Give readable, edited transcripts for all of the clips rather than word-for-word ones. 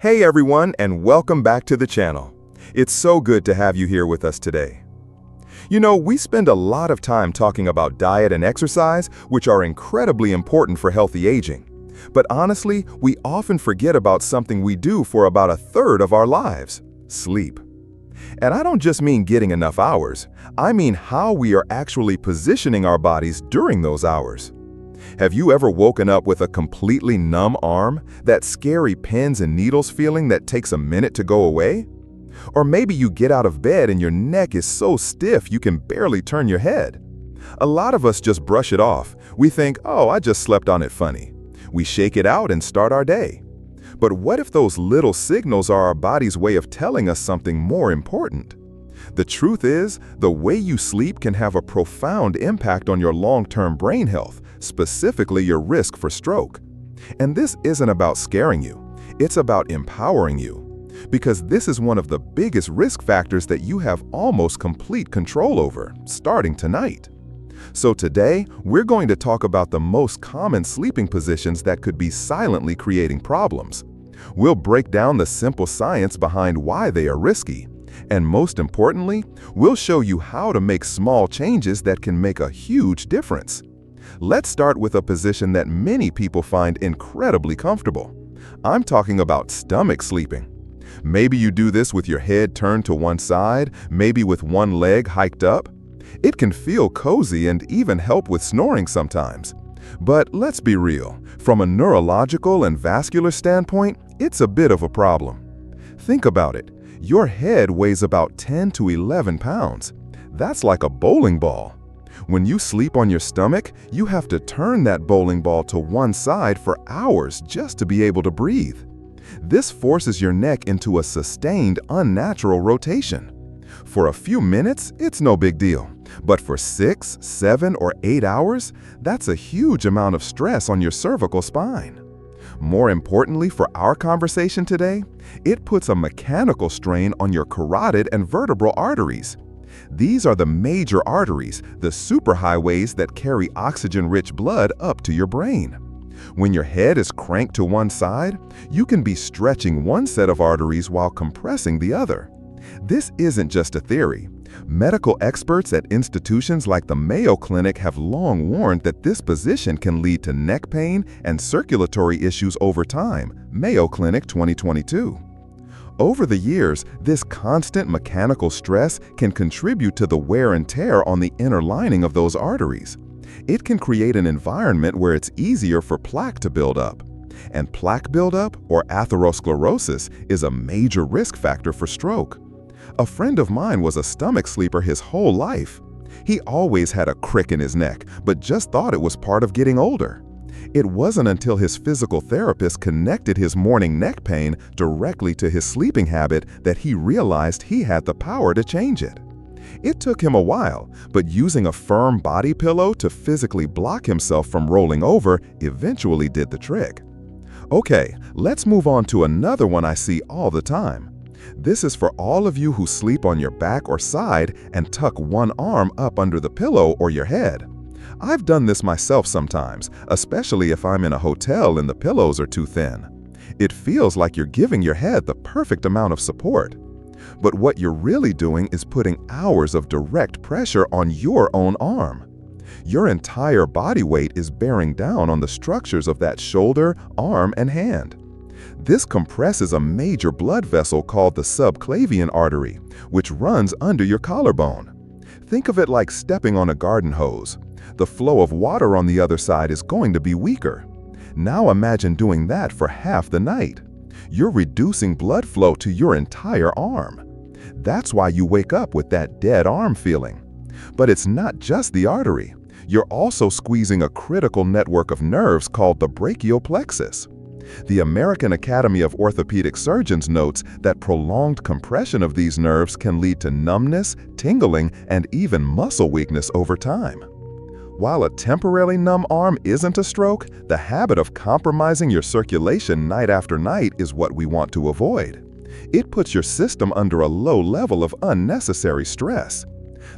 Hey everyone, and welcome back to the channel. It's so good to have you here with us today. You know, we spend a lot of time talking about diet and exercise, which are incredibly important for healthy aging. But honestly, we often forget about something we do for about a third of our lives: sleep. And I don't just mean getting enough hours, I mean how we are actually positioning our bodies during those hours. Have you ever woken up with a completely numb arm, that scary pins and needles feeling that takes a minute to go away? Or maybe you get out of bed and your neck is so stiff you can barely turn your head. A lot of us just brush it off. We think, oh, I just slept on it funny. We shake it out and start our day. But what if those little signals are our body's way of telling us something more important? The truth is, the way you sleep can have a profound impact on your long-term brain health, specifically your risk for stroke. And this isn't about scaring you, it's about empowering you. Because this is one of the biggest risk factors that you have almost complete control over, starting tonight. So today, we're going to talk about the most common sleeping positions that could be silently creating problems. We'll break down the simple science behind why they are risky. And most importantly, we'll show you how to make small changes that can make a huge difference. Let's start with a position that many people find incredibly comfortable. I'm talking about stomach sleeping. Maybe you do this with your head turned to one side, maybe with one leg hiked up. It can feel cozy and even help with snoring sometimes. But let's be real, from a neurological and vascular standpoint, it's a bit of a problem. Think about it. Your head weighs about 10 to 11 pounds. That's like a bowling ball. When you sleep on your stomach, you have to turn that bowling ball to one side for hours just to be able to breathe. This forces your neck into a sustained, unnatural rotation. For a few minutes, it's no big deal. But for 6, 7, or 8 hours, that's a huge amount of stress on your cervical spine. More importantly for our conversation today, it puts a mechanical strain on your carotid and vertebral arteries. These are the major arteries, the superhighways that carry oxygen-rich blood up to your brain. When your head is cranked to one side, you can be stretching one set of arteries while compressing the other. This isn't just a theory. Medical experts at institutions like the Mayo Clinic have long warned that this position can lead to neck pain and circulatory issues over time. Mayo Clinic 2022. Over the years, this constant mechanical stress can contribute to the wear and tear on the inner lining of those arteries. It can create an environment where it's easier for plaque to build up. And plaque buildup, or atherosclerosis, is a major risk factor for stroke. A friend of mine was a stomach sleeper his whole life. He always had a crick in his neck, but just thought it was part of getting older. It wasn't until his physical therapist connected his morning neck pain directly to his sleeping habit that he realized he had the power to change it. It took him a while, but using a firm body pillow to physically block himself from rolling over eventually did the trick. Okay, let's move on to another one I see all the time. This is for all of you who sleep on your back or side and tuck one arm up under the pillow or your head. I've done this myself sometimes, especially if I'm in a hotel and the pillows are too thin. It feels like you're giving your head the perfect amount of support. But what you're really doing is putting hours of direct pressure on your own arm. Your entire body weight is bearing down on the structures of that shoulder, arm, and hand. This compresses a major blood vessel called the subclavian artery, which runs under your collarbone. Think of it like stepping on a garden hose. The flow of water on the other side is going to be weaker. Now imagine doing that for half the night. You're reducing blood flow to your entire arm. That's why you wake up with that dead arm feeling. But it's not just the artery. You're also squeezing a critical network of nerves called the brachial plexus. The American Academy of Orthopedic Surgeons notes that prolonged compression of these nerves can lead to numbness, tingling, and even muscle weakness over time. While a temporarily numb arm isn't a stroke, the habit of compromising your circulation night after night is what we want to avoid. It puts your system under a low level of unnecessary stress.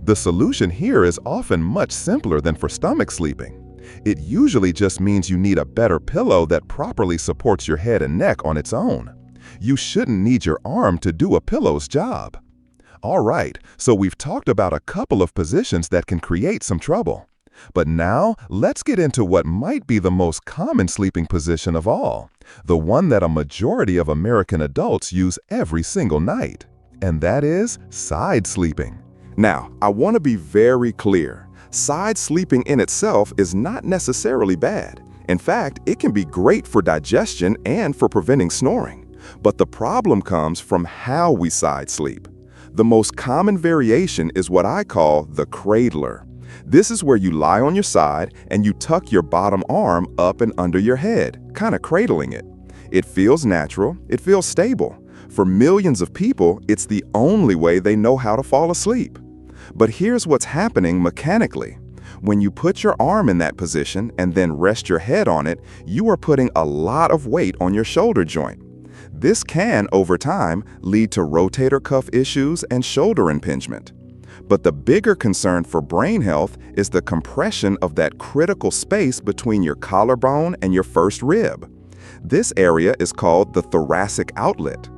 The solution here is often much simpler than for stomach sleeping. It usually just means you need a better pillow that properly supports your head and neck on its own. You shouldn't need your arm to do a pillow's job. All right, so we've talked about a couple of positions that can create some trouble. But now, let's get into what might be the most common sleeping position of all, the one that a majority of American adults use every single night, and that is side sleeping. Now, I want to be very clear. Side sleeping in itself is not necessarily bad. In fact, it can be great for digestion and for preventing snoring. But the problem comes from how we side sleep. The most common variation is what I call the cradler. This is where you lie on your side and you tuck your bottom arm up and under your head, kind of cradling it. It feels natural, it feels stable. For millions of people, it's the only way they know how to fall asleep. But here's what's happening mechanically. When you put your arm in that position and then rest your head on it, you are putting a lot of weight on your shoulder joint. This can, over time, lead to rotator cuff issues and shoulder impingement. But the bigger concern for brain health is the compression of that critical space between your collarbone and your first rib. This area is called the thoracic outlet.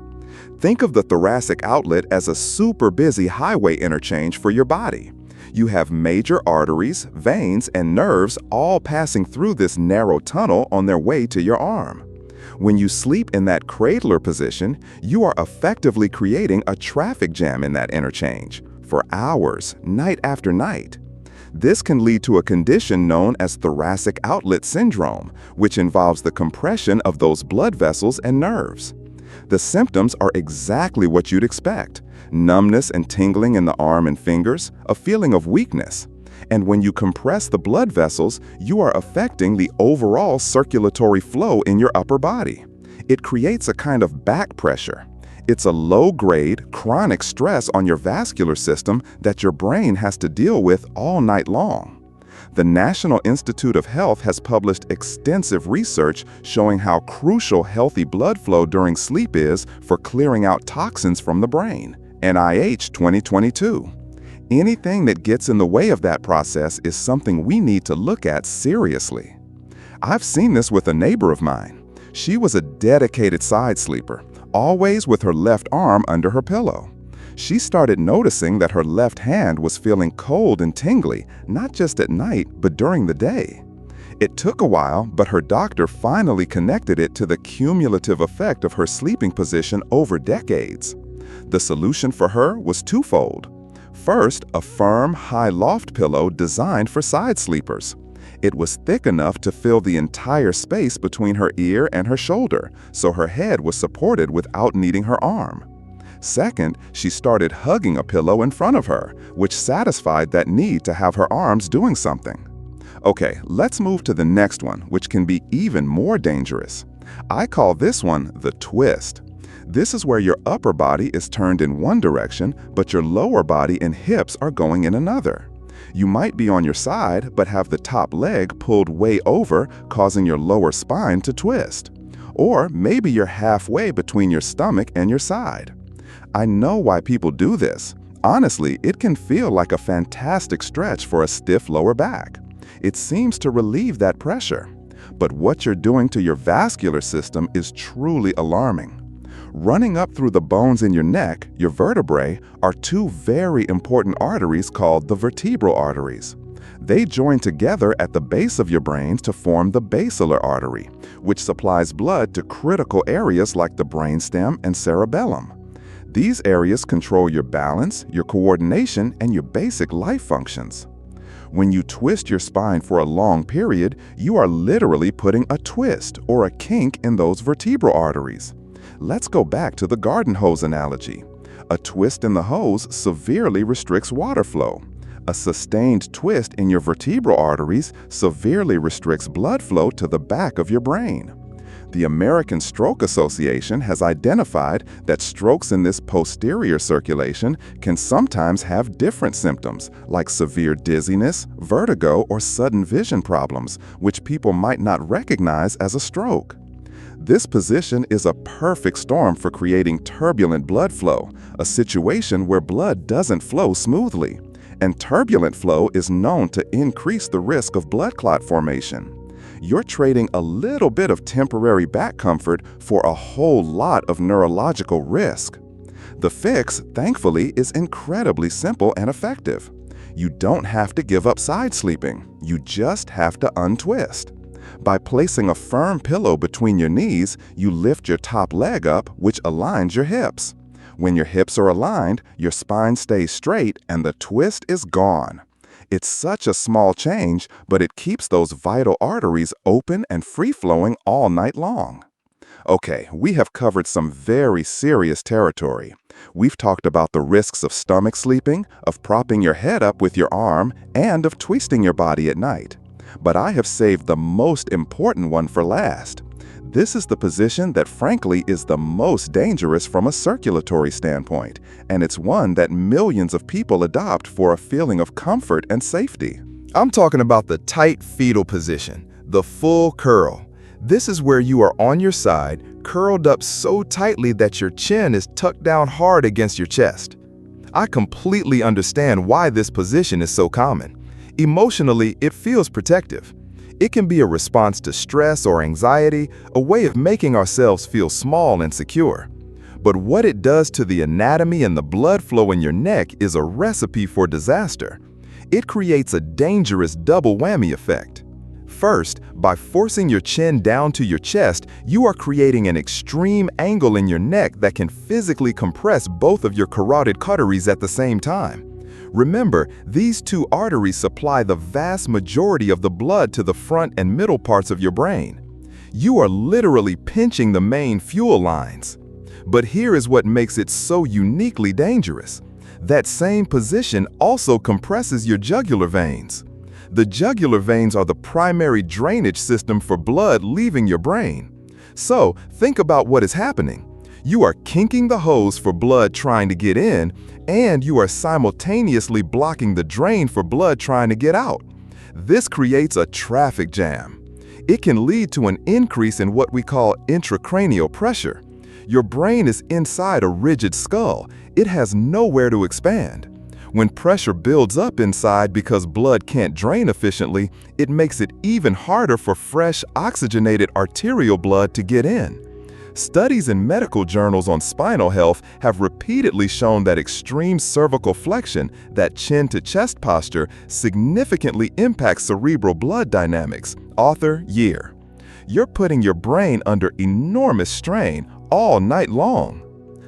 Think of the thoracic outlet as a super busy highway interchange for your body. You have major arteries, veins, and nerves all passing through this narrow tunnel on their way to your arm. When you sleep in that cradler position, you are effectively creating a traffic jam in that interchange for hours, night after night. This can lead to a condition known as thoracic outlet syndrome, which involves the compression of those blood vessels and nerves. The symptoms are exactly what you'd expect: numbness and tingling in the arm and fingers, a feeling of weakness. And when you compress the blood vessels, you are affecting the overall circulatory flow in your upper body. It creates a kind of back pressure. It's a low-grade, chronic stress on your vascular system that your brain has to deal with all night long. The National Institute of Health has published extensive research showing how crucial healthy blood flow during sleep is for clearing out toxins from the brain. NIH 2022. Anything that gets in the way of that process is something we need to look at seriously. I've seen this with a neighbor of mine. She was a dedicated side sleeper, always with her left arm under her pillow. She started noticing that her left hand was feeling cold and tingly, not just at night, but during the day. It took a while, but her doctor finally connected it to the cumulative effect of her sleeping position over decades. The solution for her was twofold. First, a firm, high-loft pillow designed for side sleepers. It was thick enough to fill the entire space between her ear and her shoulder, so her head was supported without needing her arm. Second, she started hugging a pillow in front of her, which satisfied that need to have her arms doing something. Okay, let's move to the next one, which can be even more dangerous. I call this one the twist. This is where your upper body is turned in one direction, but your lower body and hips are going in another. You might be on your side, but have the top leg pulled way over, causing your lower spine to twist. Or maybe you're halfway between your stomach and your side. I know why people do this. Honestly, it can feel like a fantastic stretch for a stiff lower back. It seems to relieve that pressure. But what you're doing to your vascular system is truly alarming. Running up through the bones in your neck, your vertebrae, are two very important arteries called the vertebral arteries. They join together at the base of your brain to form the basilar artery, which supplies blood to critical areas like the brainstem and cerebellum. These areas control your balance, your coordination, and your basic life functions. When you twist your spine for a long period, you are literally putting a twist or a kink in those vertebral arteries. Let's go back to the garden hose analogy. A twist in the hose severely restricts water flow. A sustained twist in your vertebral arteries severely restricts blood flow to the back of your brain. The American Stroke Association has identified that strokes in this posterior circulation can sometimes have different symptoms, like severe dizziness, vertigo, or sudden vision problems, which people might not recognize as a stroke. This position is a perfect storm for creating turbulent blood flow, a situation where blood doesn't flow smoothly. And turbulent flow is known to increase the risk of blood clot formation. You're trading a little bit of temporary back comfort for a whole lot of neurological risk. The fix, thankfully, is incredibly simple and effective. You don't have to give up side sleeping. You just have to untwist. By placing a firm pillow between your knees, you lift your top leg up, which aligns your hips. When your hips are aligned, your spine stays straight and the twist is gone. It's such a small change, but it keeps those vital arteries open and free-flowing all night long. Okay, we have covered some very serious territory. We've talked about the risks of stomach sleeping, of propping your head up with your arm, and of twisting your body at night. But I have saved the most important one for last. This is the position that frankly is the most dangerous from a circulatory standpoint, and it's one that millions of people adopt for a feeling of comfort and safety. I'm talking about the tight fetal position, the full curl. This is where you are on your side, curled up so tightly that your chin is tucked down hard against your chest. I completely understand why this position is so common. Emotionally, it feels protective. It can be a response to stress or anxiety, a way of making ourselves feel small and secure. But what it does to the anatomy and the blood flow in your neck is a recipe for disaster. It creates a dangerous double whammy effect. First, by forcing your chin down to your chest, you are creating an extreme angle in your neck that can physically compress both of your carotid arteries at the same time. Remember, these two arteries supply the vast majority of the blood to the front and middle parts of your brain. You are literally pinching the main fuel lines. But here is what makes it so uniquely dangerous. That same position also compresses your jugular veins. The jugular veins are the primary drainage system for blood leaving your brain. So, think about what is happening. You are kinking the hose for blood trying to get in, and you are simultaneously blocking the drain for blood trying to get out. This creates a traffic jam. It can lead to an increase in what we call intracranial pressure. Your brain is inside a rigid skull. It has nowhere to expand. When pressure builds up inside because blood can't drain efficiently, it makes it even harder for fresh, oxygenated arterial blood to get in. Studies in medical journals on spinal health have repeatedly shown that extreme cervical flexion, that chin-to-chest posture, significantly impacts cerebral blood dynamics. Author, Year. You're putting your brain under enormous strain all night long.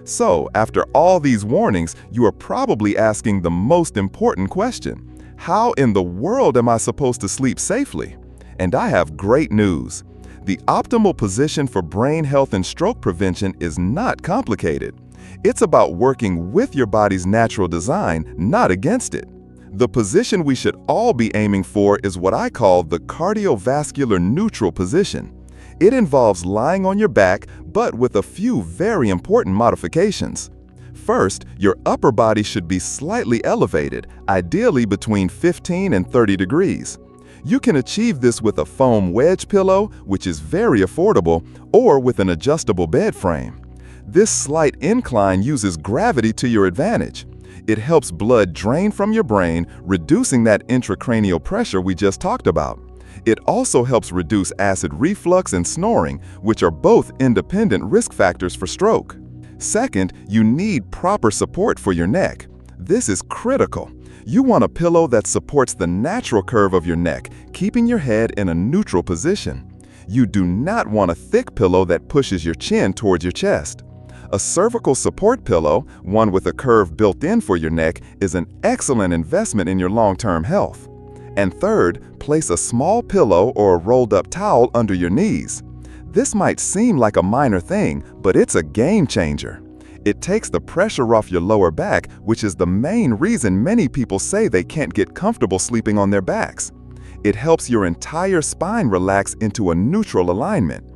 So, after all these warnings, you are probably asking the most important question: how in the world am I supposed to sleep safely? And I have great news. The optimal position for brain health and stroke prevention is not complicated. It's about working with your body's natural design, not against it. The position we should all be aiming for is what I call the cardiovascular neutral position. It involves lying on your back, but with a few very important modifications. First, your upper body should be slightly elevated, ideally between 15 and 30 degrees. You can achieve this with a foam wedge pillow, which is very affordable, or with an adjustable bed frame. This slight incline uses gravity to your advantage. It helps blood drain from your brain, reducing that intracranial pressure we just talked about. It also helps reduce acid reflux and snoring, which are both independent risk factors for stroke. Second, you need proper support for your neck. This is critical. You want a pillow that supports the natural curve of your neck, keeping your head in a neutral position. You do not want a thick pillow that pushes your chin towards your chest. A cervical support pillow, one with a curve built in for your neck, is an excellent investment in your long-term health. And third, place a small pillow or a rolled-up towel under your knees. This might seem like a minor thing, but it's a game changer. It takes the pressure off your lower back, which is the main reason many people say they can't get comfortable sleeping on their backs. It helps your entire spine relax into a neutral alignment.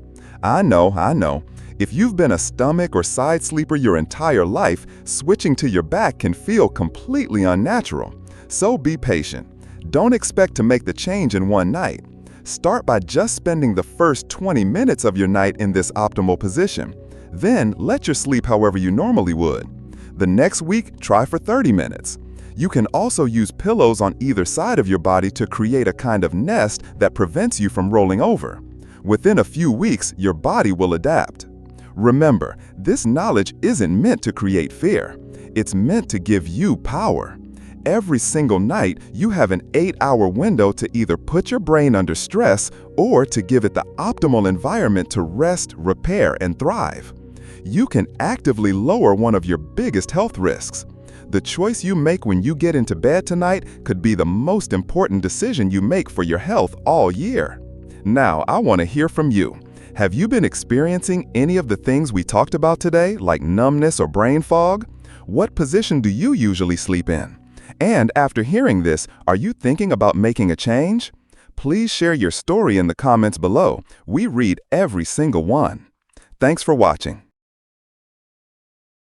I know. If you've been a stomach or side sleeper your entire life, switching to your back can feel completely unnatural. So be patient. Don't expect to make the change in one night. Start by just spending the first 20 minutes of your night in this optimal position. Then let your sleep however you normally would. The next week, try for 30 minutes. You can also use pillows on either side of your body to create a kind of nest that prevents you from rolling over. Within a few weeks, your body will adapt. Remember, this knowledge isn't meant to create fear. It's meant to give you power. Every single night, you have an 8-hour window to either put your brain under stress or to give it the optimal environment to rest, repair, and thrive. You can actively lower one of your biggest health risks. The choice you make when you get into bed tonight could be the most important decision you make for your health all year. Now, I want to hear from you. Have you been experiencing any of the things we talked about today, like numbness or brain fog? What position do you usually sleep in? And after hearing this, are you thinking about making a change? Please share your story in the comments below. We read every single one. Thanks for watching.